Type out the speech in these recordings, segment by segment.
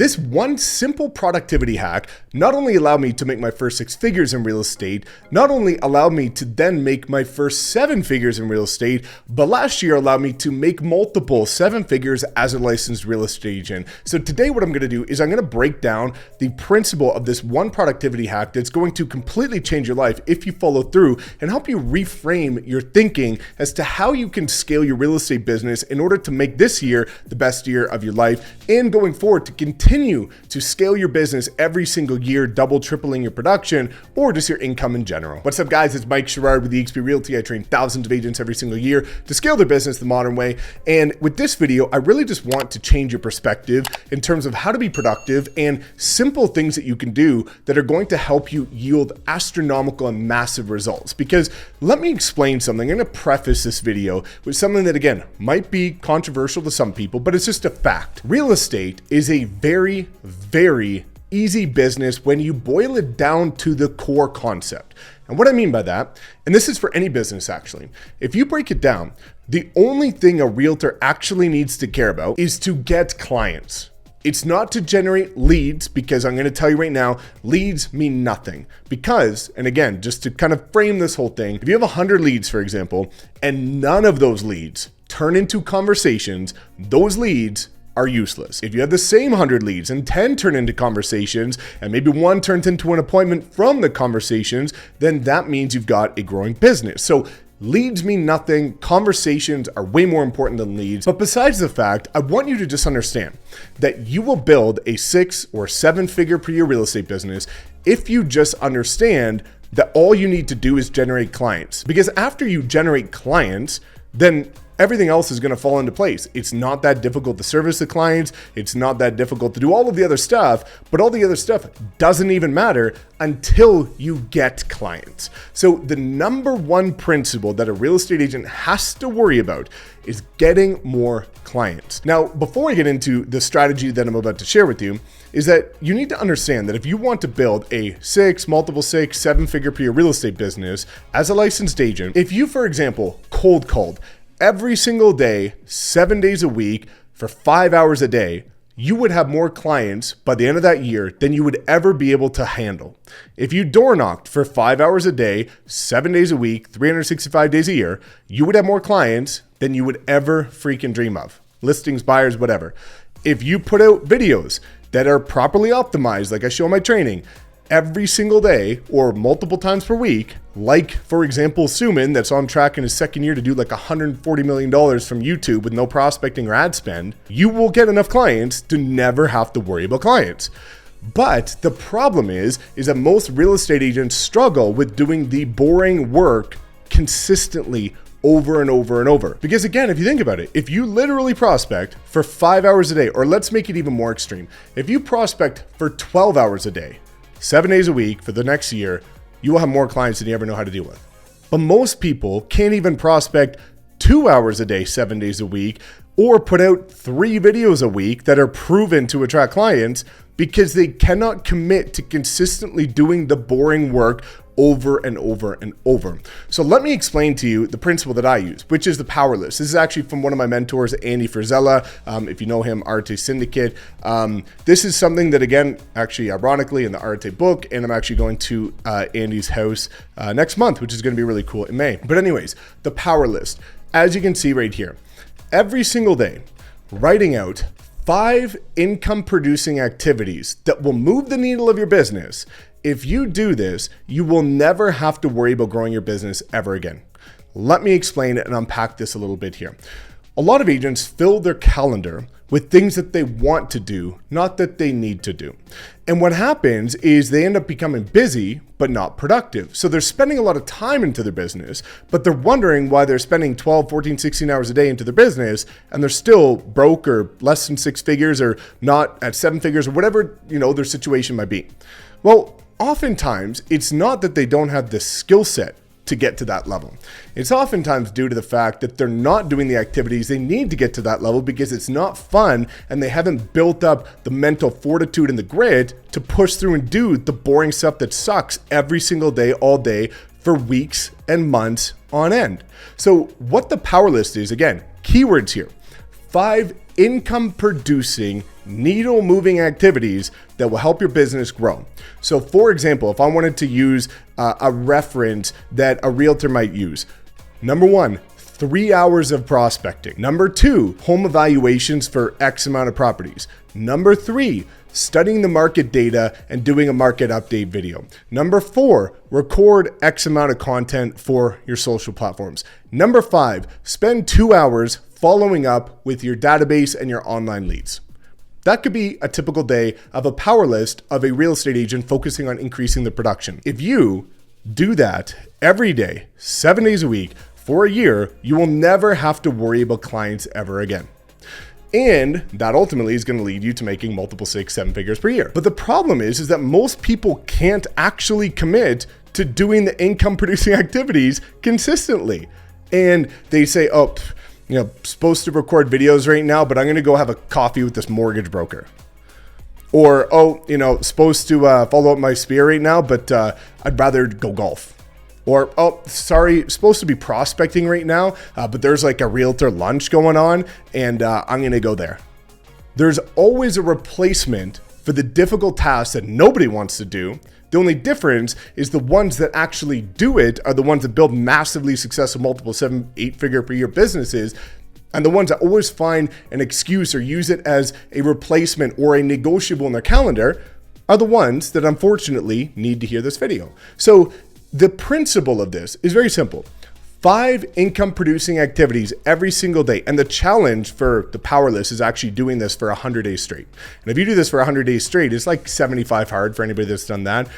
This one simple productivity hack not only allowed me to make my first 6 figures in real estate, not only allowed me to then make my first 7 figures in real estate, but last year allowed me to make multiple 7 figures as a licensed real estate agent. So today what I'm going to do is I'm going to break down the principle of this one productivity hack that's going to completely change your life if you follow through and help you reframe your thinking as to how you can scale your real estate business in order to make this year the best year of your life and going forward to continue to scale your business every single year, double, tripling your production or just your income in general. What's up guys, it's Mike Sherrard with eXp Realty. I train thousands of agents every single year to scale their business the modern way. And with this video, I really just want to change your perspective in terms of how to be productive and simple things that you can do that are going to help you yield astronomical and massive results. Because let me explain something. I'm going to preface this video with something that again, might be controversial to some people, but it's just a fact. Real estate is a very, very easy business when you boil it down to the core concept. And what I mean by that, and this is for any business actually, if you break it down, the only thing a realtor actually needs to care about is to get clients. It's not to generate leads, because I'm going to tell you right now, leads mean nothing. Because, and again, just to kind of frame this whole thing, if you have 100 leads, for example, and none of those leads turn into conversations, those leads are useless. If you have the same 100 leads and 10 turn into conversations and maybe 1 turns into an appointment from the conversations, then that means you've got a growing business. So leads mean nothing. Conversations are way more important than leads. But besides the fact, I want you to just understand that you will build a 6 or 7 figure per year real estate business if you just understand that all you need to do is generate clients. Because after you generate clients, then everything else is going to fall into place. It's not that difficult to service the clients. It's not that difficult to do all of the other stuff, but all the other stuff doesn't even matter until you get clients. So the number one principle that a real estate agent has to worry about is getting more clients. Now, before I get into the strategy that I'm about to share with you, is that you need to understand that if you want to build a multiple 6, 7 figure per year real estate business as a licensed agent, if you, for example, cold called every single day, 7 days a week for 5 hours a day, you would have more clients by the end of that year than you would ever be able to handle. If you door knocked for 5 hours a day, 7 days a week, 365 days a year, you would have more clients than you would ever freaking dream of. Listings, buyers, whatever. If you put out videos that are properly optimized, like I show in my training, every single day or multiple times per week, like for example, Suman, that's on track in his second year to do like $140 million from YouTube with no prospecting or ad spend, you will get enough clients to never have to worry about clients. But the problem is that most real estate agents struggle with doing the boring work consistently over and over and over. Because again, if you think about it, if you literally prospect for 5 hours a day, or let's make it even more extreme, if you prospect for 12 hours a day, 7 days a week for the next year, you will have more clients than you ever know how to deal with. But most people can't even prospect 2 hours a day, 7 days a week, or put out 3 videos a week that are proven to attract clients because they cannot commit to consistently doing the boring work over and over and over. So let me explain to you the principle that I use, which is the power list. This is actually from one of my mentors, Andy Frizella. If you know him, Arte Syndicate. This is something that, again, actually ironically in the Arte book, and I'm actually going to Andy's house next month, which is going to be really cool in May. But anyways, the power list, as you can see right here, every single day, writing out 5 income producing activities that will move the needle of your business. If you do this, you will never have to worry about growing your business ever again. Let me explain it and unpack this a little bit here. A lot of agents fill their calendar with things that they want to do, not that they need to do. And what happens is they end up becoming busy, but not productive. So they're spending a lot of time into their business, but they're wondering why they're spending 12, 14, 16 hours a day into their business, and they're still broke or less than 6 figures or not at 7 figures or whatever, their situation might be. Well, oftentimes it's not that they don't have the skill set to get to that level. It's oftentimes due to the fact that they're not doing the activities they need to get to that level because it's not fun and they haven't built up the mental fortitude and the grit to push through and do the boring stuff that sucks every single day, all day for weeks and months on end. So what the power list is, again, keywords here, 5 income producing needle moving activities that will help your business grow. So for example, if I wanted to use a reference that a realtor might use, number one, 3 hours of prospecting. Number two, home evaluations for X amount of properties. Number three, studying the market data and doing a market update video. Number four, record X amount of content for your social platforms. Number five, spend 2 hours following up with your database and your online leads. That could be a typical day of a power list of a real estate agent focusing on increasing the production. If you do that every day, 7 days a week, for a year, you will never have to worry about clients ever again. And that ultimately is going to lead you to making multiple 6-7 figures per year. But the problem is that most people can't actually commit to doing the income producing activities consistently. And they say, oh, supposed to record videos right now, but I'm going to go have a coffee with this mortgage broker. Or, supposed to follow up my spear right now, but I'd rather go golf. Or, oh, sorry, supposed to be prospecting right now, but there's like a realtor lunch going on and I'm going to go there. There's always a replacement for the difficult tasks that nobody wants to do. The only difference is the ones that actually do it are the ones that build massively successful multiple 7-8 figure per year businesses. And the ones that always find an excuse or use it as a replacement or a negotiable in their calendar are the ones that unfortunately need to hear this video. So the principle of this is very simple. 5 income producing activities every single day. And the challenge for the power list is actually doing this for 100 days straight. And if you do this for 100 days straight, it's like 75 hard for anybody that's done that.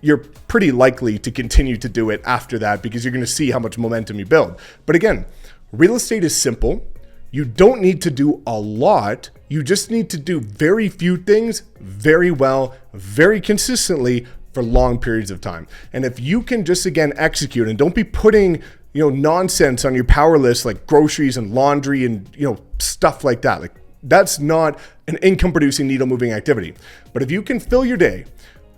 You're pretty likely to continue to do it after that because you're going to see how much momentum you build. But again, real estate is simple. You don't need to do a lot. You just need to do very few things very well, very consistently for long periods of time. And if you can just again execute and don't be putting nonsense on your power list like groceries and laundry and stuff like that. Like that's not an income producing needle moving activity. But if you can fill your day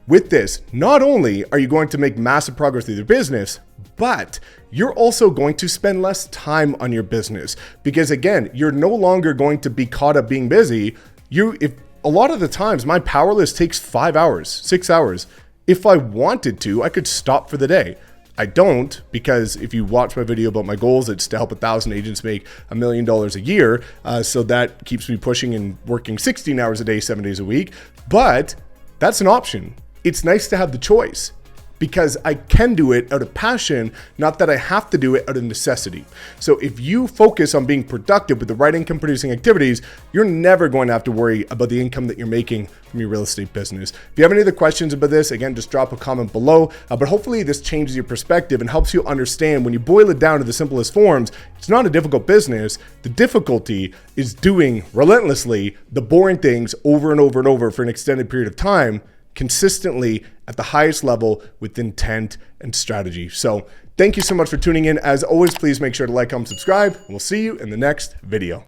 with this, not only are you going to make massive progress with your business, but you're also going to spend less time on your business because again, you're no longer going to be caught up being busy. If a lot of the times my power list takes 5 hours, 6 hours. If I wanted to, I could stop for the day. I don't, because if you watch my video about my goals, it's to help 1,000 agents make $1 million a year. So that keeps me pushing and working 16 hours a day, 7 days a week. But that's an option. It's nice to have the choice because I can do it out of passion, not that I have to do it out of necessity. So if you focus on being productive with the right income producing activities, you're never going to have to worry about the income that you're making from your real estate business. If you have any other questions about this, again, just drop a comment below. But hopefully this changes your perspective and helps you understand when you boil it down to the simplest forms, it's not a difficult business. The difficulty is doing relentlessly the boring things over and over and over for an extended period of time, consistently at the highest level with intent and strategy. So thank you so much for tuning in. As always, please make sure to like, comment, subscribe, and we'll see you in the next video.